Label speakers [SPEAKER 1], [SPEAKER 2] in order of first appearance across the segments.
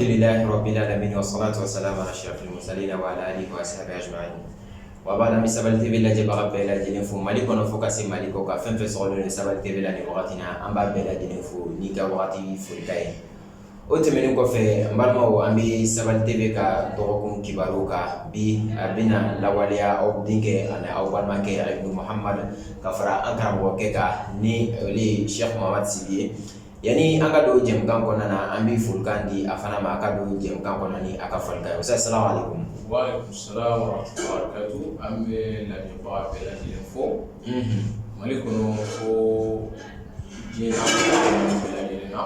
[SPEAKER 1] Alhamdulillahi Rabbil Alamin wassalatu wassalamu ala asyrafil mursalin wa ala alihi wa sahbihi ajma'in. Wa ba'da mi Sabal TV la jaba bɛɛ lajɛlen fo Mali kɔnɔ fo ka se Mali kɔ ka fɛn fɛn sɔgɔlen don Sabal TV la ni wagati na an b'a bɛɛ lajɛlen fo n'i ka wagati folika ye. O tɛmɛnen kɔfɛ n balimaw an bɛ Sabal TV ka dɔgɔkun kibaru kan bi a bɛna lawaleya aw denkɛ ani aw balimakɛ Ibnu Muhamad ka fara an karamɔgɔkɛ kan ni o ye Sheikh Muhamad Sibi ye. Yani an ka don jɛmukan kɔnɔna na an bɛ folikan di a fana ma a ka don jɛmukan kɔnɔ ni a ka folikan ye. Ustaz salamu alaikum.
[SPEAKER 2] Wa alaikum salam wa rahmatullahi wa barakatuh. An bɛ lamɛnbaga bɛɛ lajɛlen fo. Mali kɔnɔ fo diɲɛ bɛɛ lajɛlen na.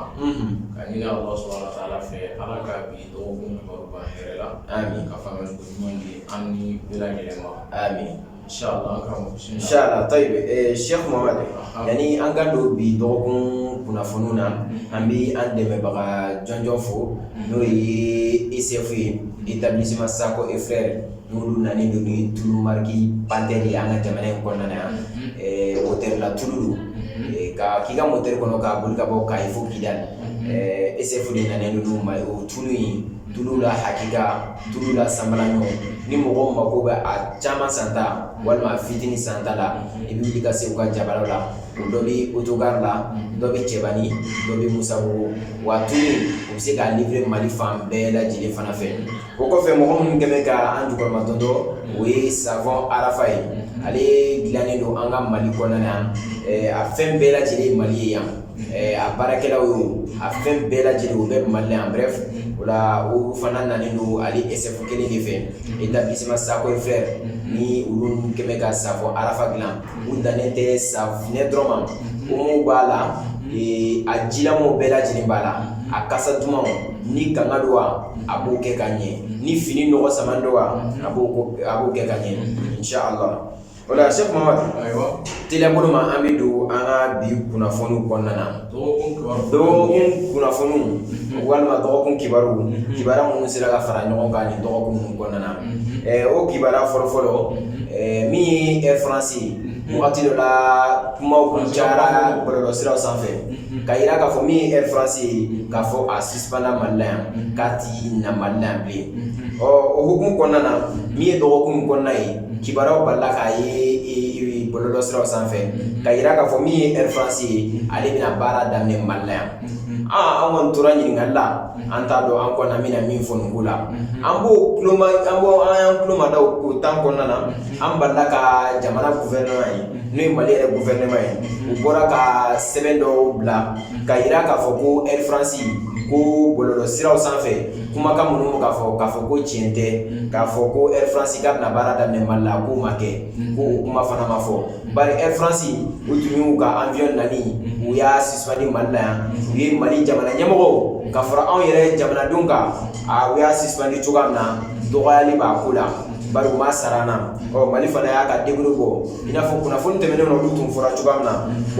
[SPEAKER 2] Ka ɲini Allah subhanahu wa ta'ala fɛ Ala ka bi dɔgɔkun kibaru ban hɛrɛ la. Amin. Ka faamuyali ko ɲuman di an ni bɛɛ lajɛlen ma. Amin. Inshallah
[SPEAKER 1] Inshallah طيب Sheikh Muhamad yani an ka don bi dɔgɔkun kunnafoniw na an bɛ an dɛmɛbaga jɔnjɔn fo n'o ye ICF ye établissement Sako et Frères n'olu nani don ni tulu mariki panter ye an ka jamana in kɔnɔna na yan moteur la tulu don ka k'i ka moteur kɔnɔ k'a boli ka bɔ Kayi fo Kidali ICF de nani don ma o tulu in tulu la hakika tulu la samalaɲɔ ni mɔgɔ mako bɛ a caman santa walima a fitini santa la i bɛ wuli ka se u ka jabaraw la o dɔ bɛ autogare la dɔ bɛ Cɛbani dɔ bɛ Musabugu wa tulu u bɛ se k'a livrer Mali fan bɛɛ lajɛlen fana fɛ o kɔfɛ mɔgɔ minnu kɛmɛ ka an jukɔrɔma tɔntɔ o ye savon Arafa ye ale dilannen don an ka Mali kɔnɔna yan a fɛn bɛɛ lajɛlen ye Mali ye yan a baarakɛlaw ye a fɛn bɛɛ lajɛlen o bɛ Mali la en bref o la o fana nanen don ale SF kelen de fɛ établissement Sako et Frères ni olu kɛmɛ ka savon Arafa dilan u dannen tɛ safunɛ dɔrɔn ma omo b'a la a jilamanw bɛɛ lajɛlen b'a la a kasa dumanw ni kanga don wa a b'o kɛ ka ɲɛ ni fini nɔgɔ sama don wa a b'o kɛ ka ɲɛ inshallah. Ola Sheikh Muhamad teliya bolo ma an bɛ don an ka bi kunnafoniw kɔnɔna na dɔgɔkun kunnafoniw walima dɔgɔkun kibaru minnu sera ka fara ɲɔgɔn kan ni dɔgɔkun minnu kɔnɔna na o kibaruya fɔlɔfɔlɔ min ye Air France wagati dɔ la kumaw kun cayara bɔlɔlɔsiraw sanfɛ ka yira k'a fɔ min ye Air France k'a fɔ a suspendra Mali la yan k'a ti na Mali la yan bilen o hukumu kɔnɔna na min ye dɔgɔkun kɔnɔna ye kibaruyaw balila k'a ye bɔlɔlɔsiraw sanfɛ ka yira k'a fɔ min ye Air France ye ale bɛna baara daminɛ Mali la yan an kɔni tora ɲininkali la an t'a dɔn an kɔni an bɛna min fɔ nin ko la an y'an kuloma da o temps kɔnɔna na an balila ka jamana gouvernement ye n'o ye Mali yɛrɛ gouvernement ye u bɔra ka sɛbɛn dɔw bila ka yira k'a fɔ ko Air France ko bɔlɔlɔsiraw sanfɛ kumakan minnu k'a fɔ ko tiɲɛ tɛ k'a fɔ ko Air France k'a bɛna baara daminɛ Mali la k'o ma kɛ ko o kuma fana ma fɔ bari Air France u tun y'u ka avion nani u y'a suspendre Mali la yan u ye Mali jamana ɲɛmɔgɔw ka fara anw yɛrɛ jamanadenw kan u y'a suspendre cogoya min na dɔgɔyali b'a ko la bari u ma sara an na Mali fana y'a ka débrouille bɔ i n'a fɔ kunnafoni tɛmɛnen na olu tun fɔra cogoya min na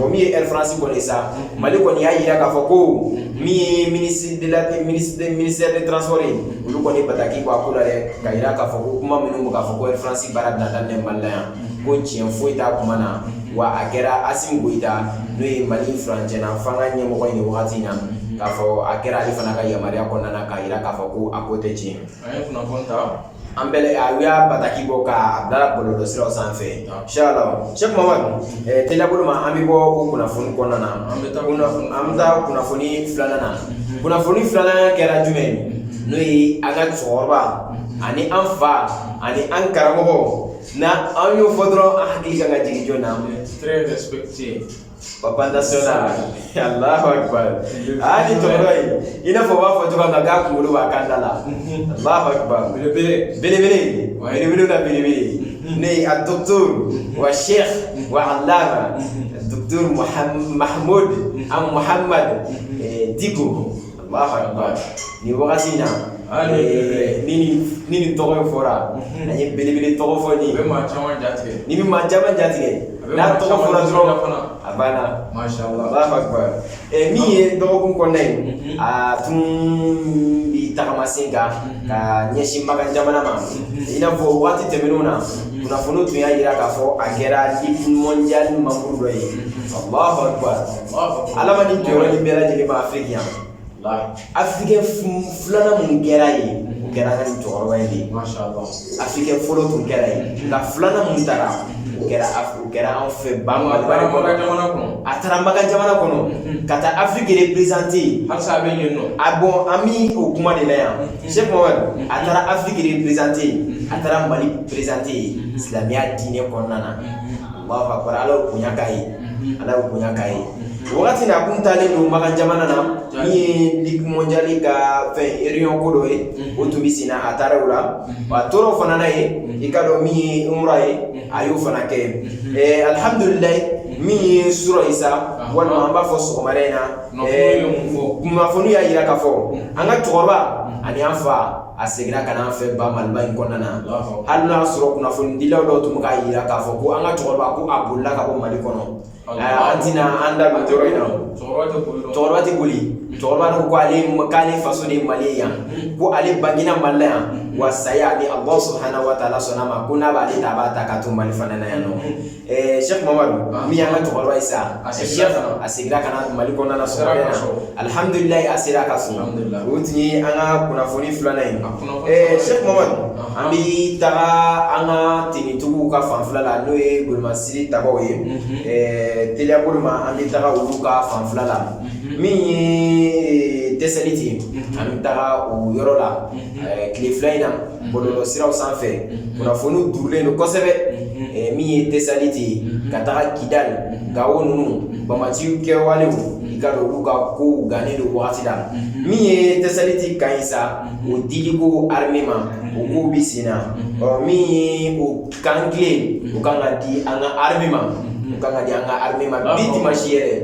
[SPEAKER 1] min ye Air France kɔni sa Mali kɔni y'a yira k'a fɔ ko min ye ministère des transports ye olu kɔni bataki bɔ a ko la dɛ ka yira k'a fɔ ko kuma minnu bɛ k'a fɔ ko Air France baara bɛna daminɛ Mali la yan ko tiɲɛ foyi t'a kuma na wa a kɛra Asimi Goyita n'o ye Mali furancɛna fanga ɲɛmɔgɔ ye nin wagati in na k'a fɔ a kɛra ale fana ka yamaruya kɔnɔna na k'a yira k'a fɔ ko a ko tɛ tiɲɛ.
[SPEAKER 2] An ye kunnafoni ta
[SPEAKER 1] an bɛɛ a y'a bataki bɔ k'a bila bɔlɔlɔsiraw sanfɛ inshallah Sheikh Muhamad teliya bolo ma an bɛ bɔ o kunnafoni kɔnɔna na an bɛ taa kunnafoni filanan na kunnafoni filanan kɛra jumɛn n'o ye an ka cɛkɔrɔba ani an fa ani an karamɔgɔ na an y'o fɔ dɔrɔn an hakili kan ka jigin jɔn na
[SPEAKER 2] très respecté
[SPEAKER 1] Papa national Allahu Akbar ni tɔɔrɔ ye i n'a fɔ u b'a fɔ cogoya min na k'a kunkolo b'a kan da la Allahu Akbar belebele na belebele ne ye a docteur wa cheikh wa allama docteur Mahmoud Muhammad Diko Allahu Akbar ni wagati na ni nin tɔgɔ in fɔra an ye belebele tɔgɔ fɔ ni
[SPEAKER 2] bɛ maa caman jatigɛ
[SPEAKER 1] ni bɛ maa caman jatigɛ n'a tɔgɔ fɔra dɔrɔn a banna
[SPEAKER 2] mashallah
[SPEAKER 1] Allahu Akbar min ye dɔgɔkun kɔnɔna ye a tun bi tagamasen kan ka ɲɛsin Makan jamana ma i n'a fɔ waati tɛmɛnenw na kunnafoniw tun y'a yira k'a fɔ a kɛra équipe mondiale membre dɔ ye Allahu Akbar Ala ma nin jɔyɔrɔ nin bɛɛ lajɛlen ma Afrique yan Africain fulana mun kɛra ye o kɛra ka nin cɛkɔrɔba in de ye. Africain fɔlɔ tun kɛra ye nka filanan mun taara o kɛra anw fɛ Maka jamana kɔnɔ. A taara Maka jamana kɔnɔ ka taa Afrique représenter. Halisa a bɛ yen nɔ. An mi o kuma de la yan. Cheikh Mohamadu a taara Afrique représenter a taara Mali présenter silamɛya diinɛ kɔnɔna na. Allahu akbar, Ala y'o bonya k'a ye. Ala y'o bonya k'a ye. Wagati na kun taalen don Maka jamana na min ye Ligue mondiale ka réunion ko dɔ ye o tun bɛ sen na a taara o la wa a tora o fana na ye i ka dɔn min ye umra ye a y'o fana kɛ alhamdulilayi min ye sura ye sa walima an b'a fɔ sɔgɔmada in na kunnafoni y'a yira k'a fɔ an ka cɛkɔrɔba ani an fa a seginna ka n'an fɛ ba Maliba in kɔnɔna na hali n'a sɔrɔ kunnafonidilaw dɔw tun bɛ k'a yira k'a fɔ ko an ka cɛkɔrɔba ko a bolila ka bɔ Mali kɔnɔ. An tɛna an da don yɔrɔ in na. Cɛkɔrɔba tɛ boli. Cɛkɔrɔba ko k'ale faso de ye Mali ye yan ko ale bangena Mali la yan wa saya ni Allah subhanahu wa ta'ala sɔnna ma ko n'a b'ale ta a b'a ta ka to Mali fana na yan nɔ. Cheikh Mohamadu min y'an ka cɛkɔrɔba ye sa a seginna ka na Mali kɔnɔna na sɔgɔmada in na alhamdulilayi a sera ka so o tun ye an ka kunnafoni filanan ye. Cheikh Mohamadu an bɛ taga an ka tenitigiw ka fanfɛla la n'o ye Golomasiri Tabaw ye. Teliya bolo ma an bɛ taga olu ka fanfɛla la min ye dɛsɛli ten an bɛ taga o yɔrɔ la tile fila in na bɔlɔlɔ siraw sanfɛ kunnafoniw durulen don kosɛbɛ min ye dɛsɛli ten ka taga Kidali Gawo ninnu Bamaciw kɛwalew i ka dɔn olu ka kow gannen don wagati la min ye dɛsɛli ten kan ye sa o dili ko armée ma o kow bɛ sen na min ye o kan tile o kan ka di an ka armée ma. Kan ka di an ka armée ma bi dimanche yɛrɛ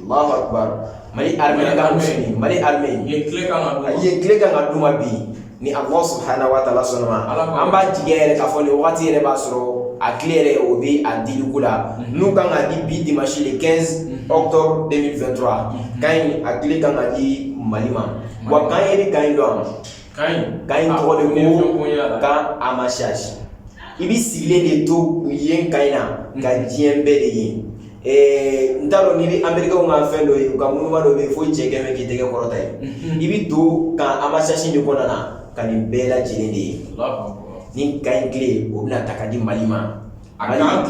[SPEAKER 1] Allahu akbar Mali armée ka musuni Mali armée ye tile kan ka d'u ma bi ni Allah subhanahu wa ta'ala sɔnna ma an b'a jigin yɛrɛ k'a fɔ ni wagati yɛrɛ b'a sɔrɔ a tile yɛrɛ o bɛ a diliko la n'u kan ka di bi dimanche le 15 octobre 2023 kan in a tile kan ka di Mali ma wa kan ye ni kan in dɔn kan in tɔgɔ de ko kan Amashage i bɛ sigilen de to yen kan in na ka diɲɛ bɛɛ de ye n t'a dɔn n'i bɛ Amerikɛnw ka fɛn dɔ ye u ka mouvement dɔ bɛ yen fo cɛ kɛmɛ k'i tɛgɛ kɔrɔta ye i bɛ to kan Amashage de kɔnɔna na ka nin bɛɛ lajɛlen de ye ni kan in tile o bɛna ta ka di Mali ma a bɛna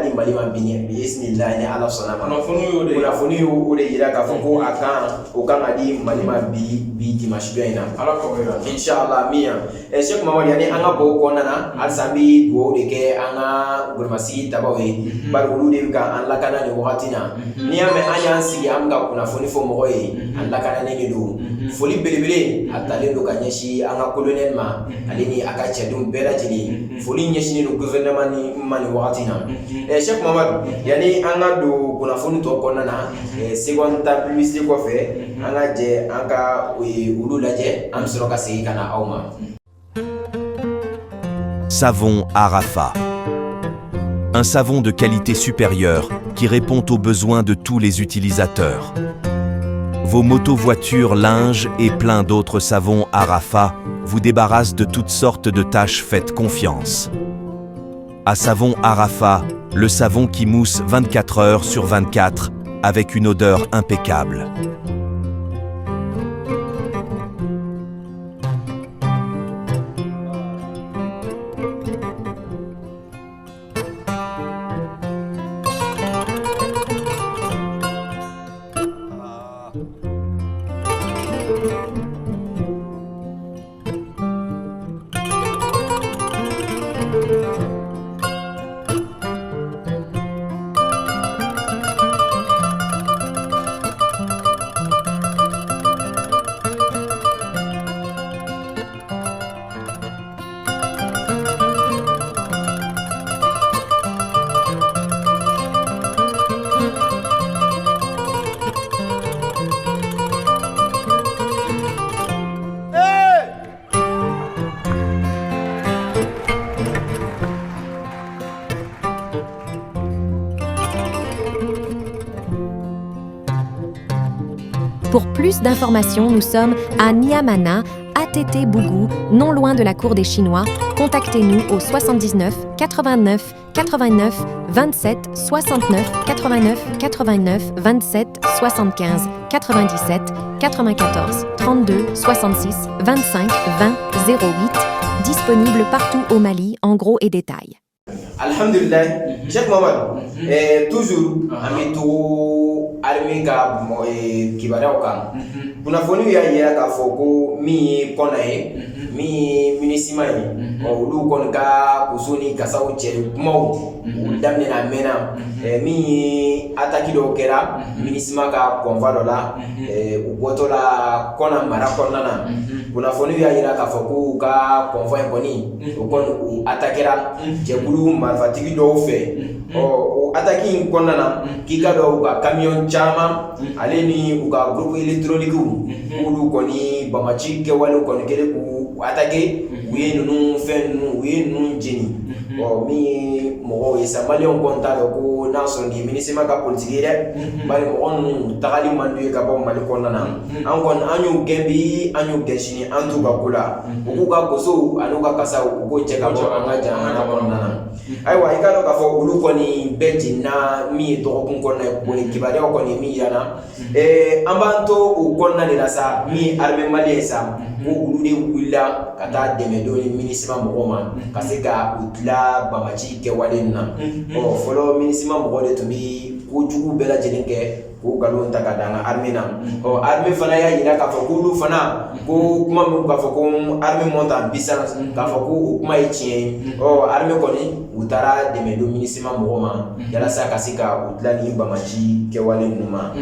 [SPEAKER 1] di Mali ma bisimilahi ni Ala sɔnna ma kunnafoni y'o de yira k'a fɔ ko o kan ka di Mali ma bi dimanche dɔ in na inshallah min yan Cheikh Mohamadu yani an ka bɔ o kɔnɔna na halisa an bɛ dugawu de kɛ an ka Golomasiri Tabaw ye bari olu de bɛ ka an lakana nin wagati na n'i y'a mɛn an y'an sigi an bɛ ka kunnafoni fɔ mɔgɔw ye an lakananen de don foli belebele a talen don ka ɲɛsin an ka colonel ma ale ni a ka cɛdenw bɛɛ lajɛlen foli ɲɛsinen don gouvernement ni ma nin wagati na Cheikh Mohamadu yani an ka don kunnafoni tɔ kɔnɔna na seconde ta publicité kɔfɛ an ka jɛ an ka olu lajɛ an bɛ sɔrɔ ka segin ka na aw ma.
[SPEAKER 3] Savon Arafa. Un savon de qualité supérieure qui répond aux besoins de tous les utilisateurs. Vos motos, voitures, linges et plein d'autres savons Arafa vous débarrassent de toutes sortes de tâches. Faites confiance. À Savon Arafa, le savon qui mousse 24 heures sur 24 avec une odeur impeccable.
[SPEAKER 4] Pour plus d'informations, nous sommes à Niamana, à ATT Bougou, non loin de la cour des Chinois. Contactez-nous au 79 89 89 27 69 89 89 27 75 97 94 32 66 25 20 08. Disponible partout au Mali en gros et détail.
[SPEAKER 1] Alhamdulillah, Cheikh Mohamed, toujours ami to armée ka kibaraw kan. Kunnafoni y'a yira k'a fɔ ko min ye kɔnna ye, min ye minisima ye, olu kɔni ka kuso ni kasaw cɛ kumaw u daminɛna a mɛnna, min ye ataki dɔw kɛra minisima ka kɔnfa dɔ la, u bɔtɔ la kɔnna mara kɔnɔna na. Kunnafoni y'a yira k'a fɔ k'u ka kɔnfa in kɔni o kɔni u atakɛra jɛkulu marifatigi dɔw fɛ. O ataki in kɔnɔna na k'i ka dɔn u ka camion caman ale ni u ka groupe électronique olu kɔni bamaci kɛwalew kɔni kɛlen k'u attaqué u ye ninnu fɛn ninnu u ye ninnu jeni. Min ye mɔgɔw ye sa maliyɛnw kɔni t'a dɔn ko n'a sɔrɔ nin ye minisima ka politique ye dɛ, bari mɔgɔ ninnu tagali man d'u ye ka bɔ Mali kɔnɔna na. An kɔni an y'u gɛn bi an y'u gɛn sini an t'u ka ko la, u k'u ka gosow an'u ka kasaw u k'o cɛ ka bɔ an ka jamana kɔnɔna na. Ayiwa i ka dɔn k'a fɔ olu kɔni bɛɛ jenina min ye dɔgɔkun kɔnɔna ye kɔni kibaruyaw kɔni min yirana, an b'an to o kɔnɔna de la sa min ye armée maliyɛn sa ko olu de wulila ka taa dɛmɛ don minisima mɔgɔw ma ka se ka u tila bamaci kɛwale ninnu na. Fɔlɔ minisima mɔgɔw de tun bɛ kojugu bɛɛ lajɛlen kɛ k'o nkalon ta ka da an ka armée na. Armée fana y'a yira k'a fɔ k'olu fana ko kuma min k'a fɔ ko armée monte en puissance k'a fɔ ko o kuma ye tiɲɛ ye. Armée kɔni u taara dɛmɛ don minisima mɔgɔw ma yalasa ka se ka u tila ni bamaci kɛwale ninnu ma.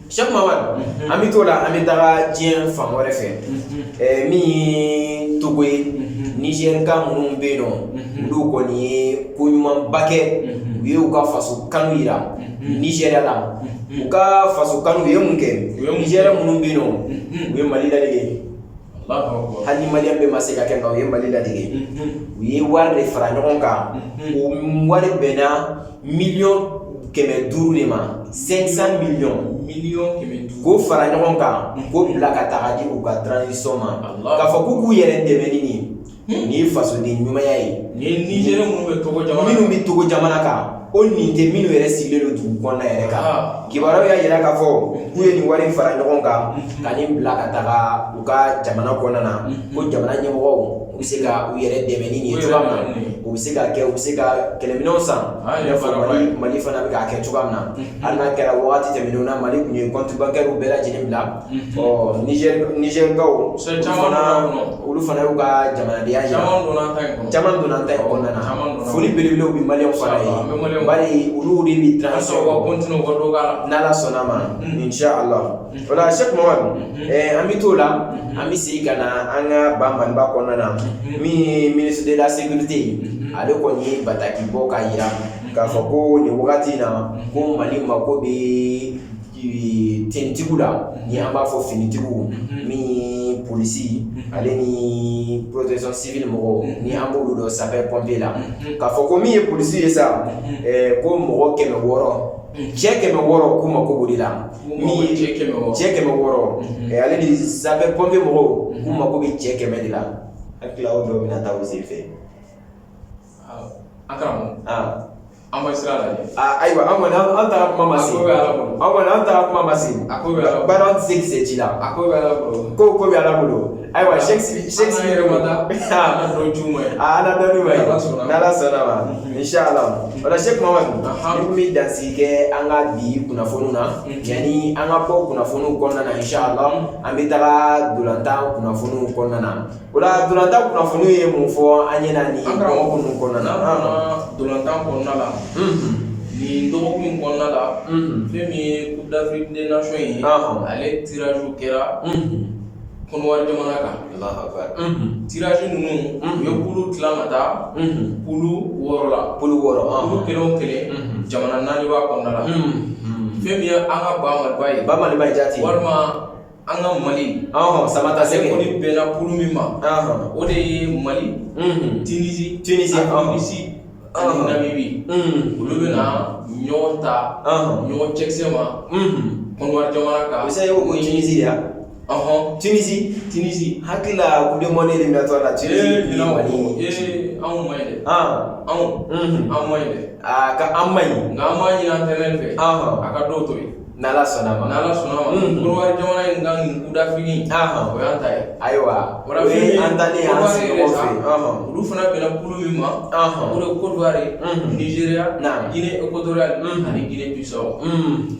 [SPEAKER 1] Cheikh Mohamed, an bɛ t'o la an bɛ taga diɲɛ fan wɛrɛ fɛ min ye Togo ye. Nigérien minnu bɛ yen nɔ olu kɔni ye ko ɲumanba kɛ, u ye u ka faso kanu yira Nigéria la. U ka faso kanu u ye mun kɛ? Nigérien minnu bɛ yen nɔ u ye Mali ladege. Hali ni maliyɛn bɛɛ ma se ka kɛ nka u ye Mali ladege. U ye wari de fara ɲɔgɔn kan, o wari bɛnna $500 de ma, 500 millions k'o fara ɲɔgɔn kan k'o bila ka taga di u ka transition ma k'a fɔ k'u k'u yɛrɛ dɛmɛ ni nin ye fasoden ɲumanya ye.
[SPEAKER 2] Ni Nigérien
[SPEAKER 1] minnu bɛ Togo jamana kan o nin tɛ minnu yɛrɛ sigilen don dugu kɔnɔna yɛrɛ kan. Kibaruyaw y'a yira k'a fɔ k'u ye nin wari fara ɲɔgɔn kan ka nin bila ka taga u ka jamana kɔnɔna na ko jamana ɲɛmɔgɔw u bɛ se ka u yɛrɛ dɛmɛ ni nin ye cogoya min na. U bɛ se ka kɛ u bɛ se ka kɛlɛminɛnw san i n'a fɔ Mali fana bɛ k'a kɛ cogoya min na. Hali n'a kɛra wagati tɛmɛnenw na Mali tun ye compte bancaire bɛɛ lajɛlen bila. Nigérienkaw olu fana y'u ka jamanadenya yira. Caman donna an ta in kɔnɔna na. Foli belebelew bɛ maliyɛnw fana ye. Bari olu de bɛ transition n'Ala sɔnna ma inshallah. O la Cheikh Mohamed, an bɛ t'o la an bɛ segin ka na an ka ba Maliba kɔnɔna na min ye ministre de la sécurité ale kɔni ye bataki bɔ k'a yira k'a fɔ ko nin wagati in na ko Mali mako bɛ tenitigiw la ni an b'a fɔ finitigiw min ye polisi ale ni protection civile mɔgɔw ni an b'olu dɔn sapeur pompier la k'a fɔ ko min ye polisi ye sa ko mɔgɔ 600 cɛ 600 k'u mako b'o de la. Min ye cɛ 600 ale ni sapeur pompier mɔgɔw k'u mako bɛ cɛ 100 de la. Hakili aw dɔw bɛna taa o sen fɛ.
[SPEAKER 2] An karamɔgɔ. An ma sira lajɛ.
[SPEAKER 1] Ayiwa an kɔni an taara kuma ma se.
[SPEAKER 2] A ko bɛ Ala bolo.
[SPEAKER 1] An kɔni an taara kuma ma se.
[SPEAKER 2] A ko bɛ Ala bolo.
[SPEAKER 1] Baara an tɛ se kisɛ ci la.
[SPEAKER 2] A ko bɛ Ala bolo.
[SPEAKER 1] Ko bɛ Ala bolo. Ayiwa Cheikh
[SPEAKER 2] yɛrɛ ma taa. Ala dɔn ju ma ye.
[SPEAKER 1] Ala dɔnni ma ye. N'Ala sɔnna ma. Inshallah. O la Cheikh Mohamed, ni kun bɛ dansigi kɛ an ka bi kunnafoniw na yanni an ka bɔ kunnafoniw kɔnɔna na inshallah an bɛ taga dolantan kunnafoniw kɔnɔna na. O la dolantan kunnafoniw ye mun fɔ an ɲɛna nin dɔgɔkun ninnu kɔnɔna na.
[SPEAKER 2] Dolantan kɔnɔna la. Nin dɔgɔkun kɔnɔna la fɛn min ye Coupe d'Afrique des Nations ye ale tirage kɛra Kɔnɔwari jamana kan. Tirage ninnu u ye poule tilan ka taa poule 6 la.
[SPEAKER 1] Poule 6
[SPEAKER 2] poule kelen o kelen jamana 4 b'a kɔnɔna la. Fɛn min ye an ka ba Maliba ye.
[SPEAKER 1] Ba Maliba ye jati.
[SPEAKER 2] Walima an ka Mali.
[SPEAKER 1] Samata Seke.
[SPEAKER 2] Ale kɔni bɛnna poule min ma. O de ye Mali, Tunisie ani Namibie. Olu bɛna ɲɔgɔn ta ɲɔgɔn cɛkisɛ ma Kɔnɔwari jamana kan.
[SPEAKER 1] O se o Tunisie ya. Tunisie hakila coupe du monde éliminatoire la Tunisie
[SPEAKER 2] anw ma ɲi dɛ anw ma ɲi dɛ
[SPEAKER 1] ka an ma ɲi
[SPEAKER 2] nka an b'a ɲini entraîneur fɛ a ka dɔw to yen
[SPEAKER 1] n'Ala sɔnna ma
[SPEAKER 2] Côte jamana in kan nin coup d'Afrique o y'an ta ye
[SPEAKER 1] ayiwa o ye an talen an sigi ɲɔgɔn fɛ
[SPEAKER 2] olu fana bɛnna kulu min ma o de ye Côte d'Ivoire Nigeria Guinée équatoriale ani Guinée Bissau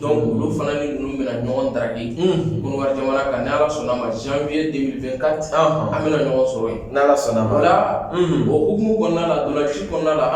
[SPEAKER 2] donc olu fana ni ninnu bɛna ɲɔgɔn daraki Côte jamana kan n'Ala sɔnna ma janvier 2024 an bɛna ɲɔgɔn sɔrɔ yen
[SPEAKER 1] n'Ala sɔnna ma
[SPEAKER 2] o la o hukumu kɔnɔna la dolanci kɔnɔna la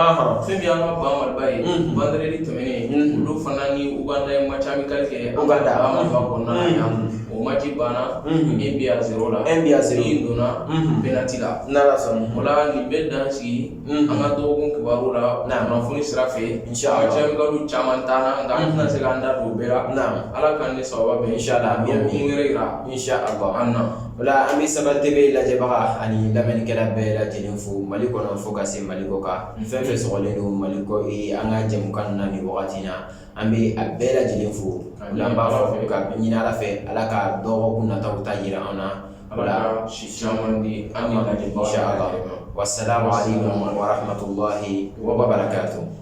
[SPEAKER 2] fɛn min y'an ka ban Maliba ye vendredi tɛmɛnen olu fana ni Uganda ye match amical kɛ Uganda Maliba kɔnɔna la yan o match banna 1-0 la 1-0 min donna penalty la
[SPEAKER 1] n'Ala sɔnna
[SPEAKER 2] o la nin bɛ dan sigi an ka dɔgɔkun kibaru la kunnafoni sira fɛ match amical caman taara nka an tɛna se k'an da don o bɛɛ la Ala k'an ni sababa bɛn
[SPEAKER 1] inshallah
[SPEAKER 2] dɔgɔkun wɛrɛ yira
[SPEAKER 1] inshallah
[SPEAKER 2] an na
[SPEAKER 1] o la an bɛ Sabali TV lajɛbaga ani lamɛnnikɛla bɛɛ lajɛlen fo Mali kɔnɔ fo ka se Mali kɔ kan fɛn fɛn sɔgɔlen don Mali kɔ an ka jɛmukan na nin wagati in na an bɛ a bɛɛ lajɛlen fo o la an b'a fɔ ka ɲini Ala fɛ Ala ka dɔgɔkun nataw ta yira an na o la
[SPEAKER 2] si caman di an ni lajɛbaga
[SPEAKER 1] inshallah wassalamu alaikum wa rahmatullahi wa barakatuh.